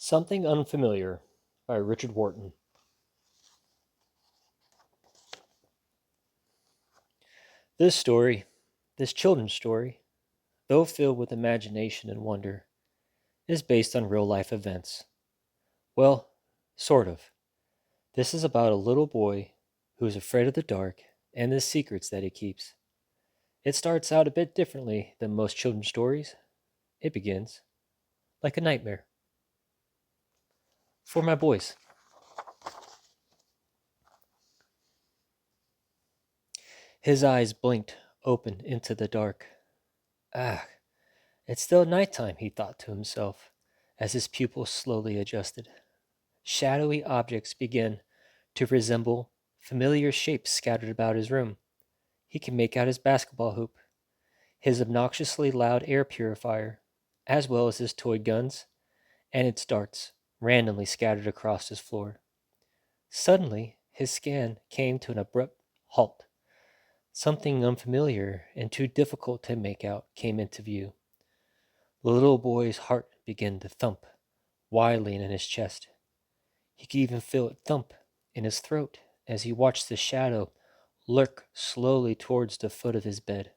Something Unfamiliar by Richard Wharton. This story, this children's story, though filled with imagination and wonder, is based on real life events. Well, sort of. This is about a little boy who is afraid of the dark and the secrets that he keeps. It starts out a bit differently than most children's stories. It begins like a nightmare. For my boys. His eyes blinked open into the dark. Ah, it's still nighttime, he thought to himself, as his pupils slowly adjusted. Shadowy objects began to resemble familiar shapes scattered about his room. He could make out his basketball hoop, his obnoxiously loud air purifier, as well as his toy guns and its darts randomly scattered across his floor. Suddenly, his scan came to an abrupt halt. Something unfamiliar and too difficult to make out came into view. The little boy's heart began to thump wildly in his chest. He could even feel it thump in his throat as he watched the shadow lurk slowly towards the foot of his bed.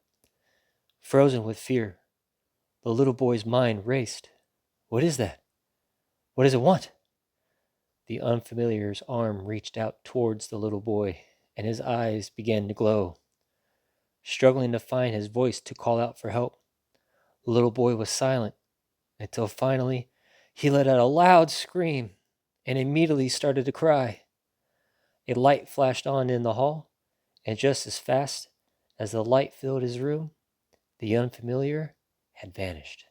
Frozen with fear, the little boy's mind raced. What is that? What does it want? The unfamiliar's arm reached out towards the little boy, and his eyes began to glow. Struggling to find his voice to call out for help, the little boy was silent until finally he let out a loud scream and immediately started to cry. A light flashed on in the hall, and just as fast as the light filled his room, the unfamiliar had vanished.